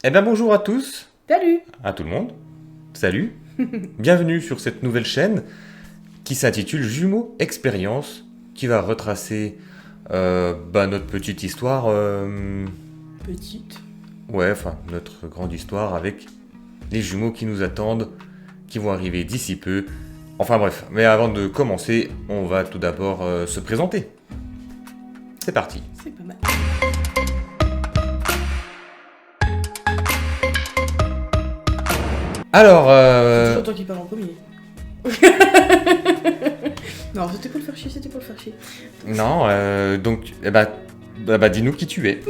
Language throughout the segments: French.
Eh bien bonjour à tous, Salut! à tout le monde, salut, bienvenue sur cette nouvelle chaîne qui s'intitule Jumeaux Expérience, qui va retracer notre petite histoire, Petite. notre grande histoire avec les jumeaux qui nous attendent, qui vont arriver d'ici peu. Enfin bref, mais avant de commencer, on va tout d'abord se présenter. C'est parti. C'est pas mal. Alors, C'est toujours toi qui parle en premier. Non, c'était pour le faire chier, non, donc, dis-nous qui tu es.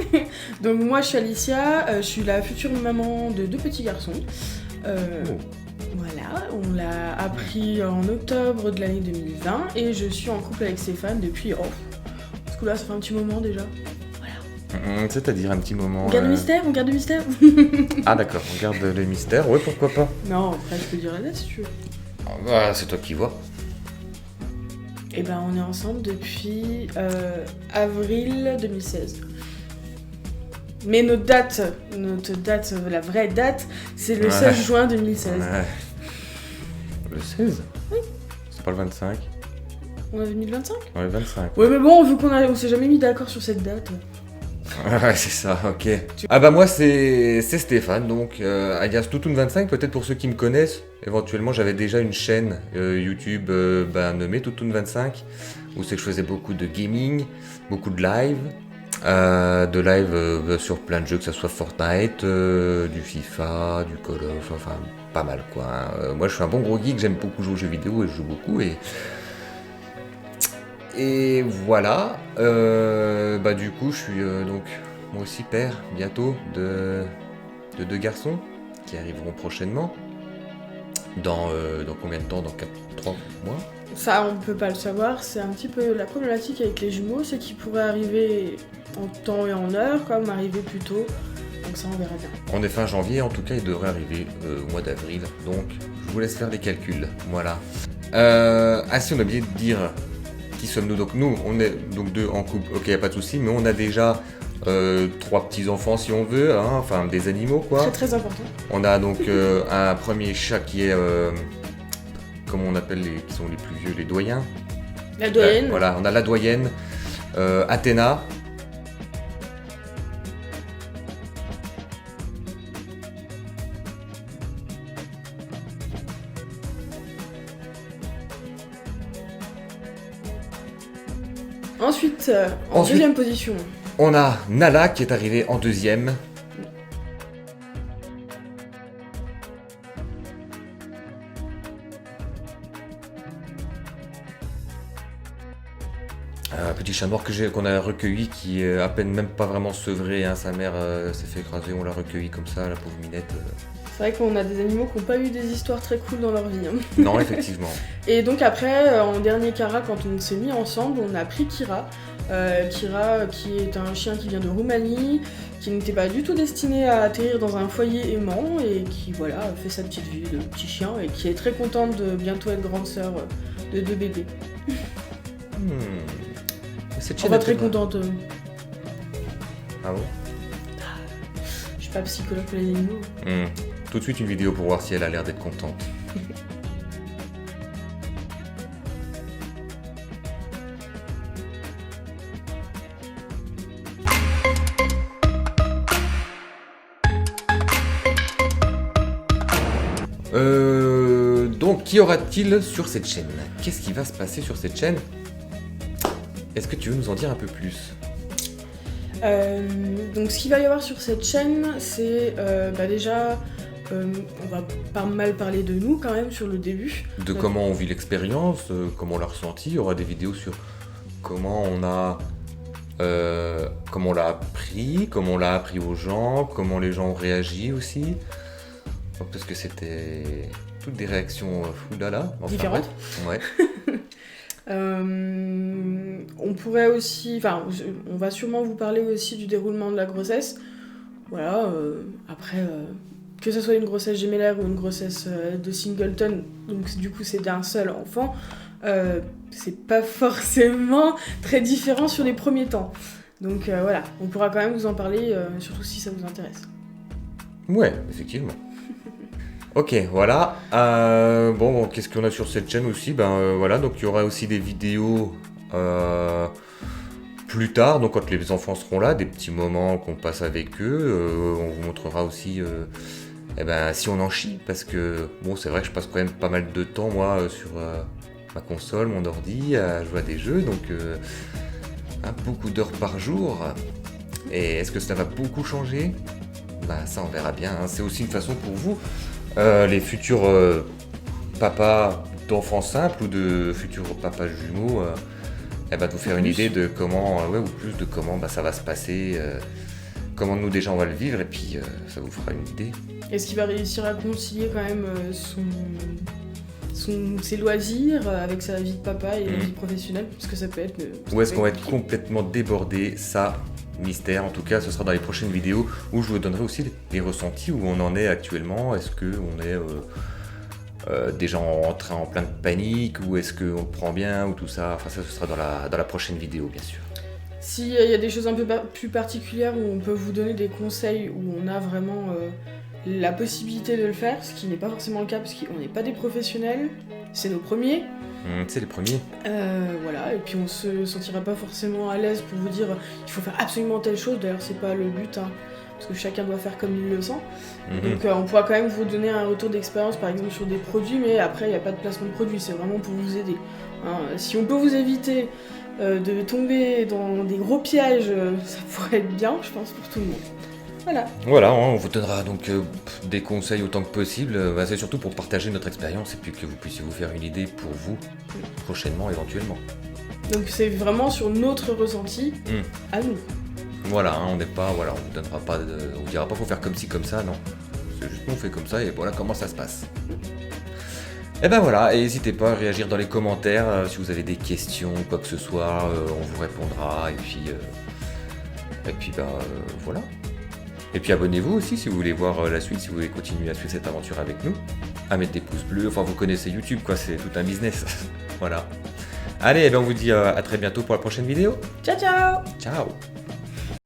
Donc moi je suis Alicia, je suis la future maman de 2 petits garçons. Voilà, on l'a appris en octobre de l'année 2020 et je suis en couple avec Stéphane depuis... parce que là ça fait un petit moment déjà. C'est-à-dire un petit moment... On garde le mystère. Ah d'accord, on garde le mystère, ouais pourquoi pas. Non, après je peux dire la date si tu veux. C'est toi qui vois. Et ben on est ensemble depuis avril 2016. Mais notre date, la vraie date, c'est le 16 juin 2016. Ouais. Le 16 Oui. C'est pas le 25? On avait mis le 25 ? Ouais, le 25. Ouais mais bon, vu on s'est jamais mis d'accord sur cette date. Ouais, c'est ça, ok. Moi c'est Stéphane, donc alias Toutoun25, peut-être pour ceux qui me connaissent. Éventuellement j'avais déjà une chaîne YouTube nommée Toutoun25, où c'est que je faisais beaucoup de gaming, beaucoup de live. Sur plein de jeux, que ce soit Fortnite, du FIFA, du Call of, enfin pas mal quoi. Moi je suis un bon gros geek, j'aime beaucoup jouer aux jeux vidéo et je joue beaucoup et voilà. Du coup je suis donc moi aussi père bientôt de 2 garçons qui arriveront prochainement. Dans combien de temps? Dans 3 mois? Ça on peut pas le savoir, c'est un petit peu la problématique avec les jumeaux, c'est qu'ils pourraient arriver en temps et en heure comme arriver plus tôt. Donc ça on verra bien. On est fin janvier, en tout cas il devrait arriver au mois d'avril, donc je vous laisse faire les calculs, voilà. Si on a oublié de dire qui sommes-nous, donc nous on est donc 2 en couple, ok y a pas de souci, mais on a déjà 3 petits-enfants si on veut, hein, enfin des animaux quoi. Très très important. On a donc un premier chat qui est, comment on appelle qui sont les plus vieux, les doyens. La doyenne. Voilà, on a la doyenne, Athéna. Ensuite, en Ensuite- deuxième position, On a Nala qui est arrivée en deuxième. Un petit chat noir qu'on a recueilli, qui est à peine même pas vraiment sevré, hein. Sa mère s'est fait écraser, on l'a recueilli comme ça, la pauvre minette. c'est vrai qu'on a des animaux qui n'ont pas eu des histoires très cool dans leur vie. Hein. Non, effectivement. Et donc après, en dernier Kara, quand on s'est mis ensemble, on a pris Kira. Kira, qui est un chien qui vient de Roumanie, qui n'était pas du tout destiné à atterrir dans un foyer aimant et qui voilà fait sa petite vie de petit chien et qui est très contente de bientôt être grande sœur de 2 bébés. Cette Enfin chaîne très est contente. Ah bon? Je suis pas psychologue pour les animaux. Tout de suite une vidéo pour voir si elle a l'air d'être contente. Donc, qui aura-t-il sur cette chaîne? Qu'est-ce qui va se passer sur cette chaîne? Est-ce que tu veux nous en dire un peu plus? Donc ce qu'il va y avoir sur cette chaîne, c'est déjà, on va pas mal parler de nous quand même sur le début. De comment on vit l'expérience, comment on l'a ressenti. Il y aura des vidéos sur comment on l'a appris aux gens, comment les gens ont réagi aussi. Parce que c'était toutes des réactions foudala. Différentes. Ouais. On pourrait aussi, on va sûrement vous parler aussi du déroulement de la grossesse. Voilà, après, que ce soit une grossesse gémellaire ou une grossesse de singleton, donc du coup c'est d'un seul enfant, c'est pas forcément très différent sur les premiers temps. Donc voilà, on pourra quand même vous en parler, surtout si ça vous intéresse. Ouais, effectivement. Ok, voilà. Bon, qu'est-ce qu'on a sur cette chaîne aussi? Voilà, donc il y aura aussi des vidéos plus tard, donc quand les enfants seront là, des petits moments qu'on passe avec eux. On vous montrera aussi si on en chie, parce que bon, c'est vrai que je passe quand même pas mal de temps, moi, sur ma console, mon ordi, à jouer à des jeux, donc beaucoup d'heures par jour. Et est-ce que ça va beaucoup changer? Ça on verra bien, hein. C'est aussi une façon pour vous, les futurs papas d'enfants simples ou de futurs papas jumeaux, de vous faire une idée de comment, ou plus de comment ça va se passer, comment nous déjà on va le vivre, et puis ça vous fera une idée. Est-ce qu'il va réussir à concilier quand même ses loisirs avec sa vie de papa et la vie professionnelle? Parce que ça peut être... Ou est-ce qu'on va être complètement débordé? Ça, mystère. En tout cas, ce sera dans les prochaines vidéos où je vous donnerai aussi les ressentis, où on en est actuellement. Est-ce qu'on est déjà entré en pleine panique, ou est-ce qu'on le prend bien, ou tout ça. Enfin, ça, ce sera dans la prochaine vidéo, bien sûr. S'il y a des choses un peu plus particulières où on peut vous donner des conseils, où on a vraiment la possibilité de le faire, ce qui n'est pas forcément le cas parce qu'on n'est pas des professionnels, c'est nos premiers. C'est les premiers. Voilà, et puis on se sentira pas forcément à l'aise pour vous dire il faut faire absolument telle chose, d'ailleurs c'est pas le but, hein, parce que chacun doit faire comme il le sent. Donc on pourra quand même vous donner un retour d'expérience par exemple sur des produits, mais après il n'y a pas de placement de produits, c'est vraiment pour vous aider. Hein, si on peut vous éviter de tomber dans des gros pièges, ça pourrait être bien, je pense, pour tout le monde. Voilà, on vous donnera donc des conseils autant que possible. C'est surtout pour partager notre expérience et puis que vous puissiez vous faire une idée pour vous prochainement, éventuellement. Donc c'est vraiment sur notre ressenti à nous. Voilà, on n'est pas, on vous donnera pas, on vous dira pas faut faire comme ci comme ça, non. C'est juste nous on fait comme ça et voilà comment ça se passe. Et voilà, et n'hésitez pas à réagir dans les commentaires si vous avez des questions, quoi que ce soit, on vous répondra et puis voilà. Et puis abonnez-vous aussi si vous voulez voir la suite, si vous voulez continuer à suivre cette aventure avec nous. À mettre des pouces bleus, enfin vous connaissez YouTube quoi, c'est tout un business. Voilà. Allez, on vous dit à très bientôt pour la prochaine vidéo. Ciao ciao. Ciao.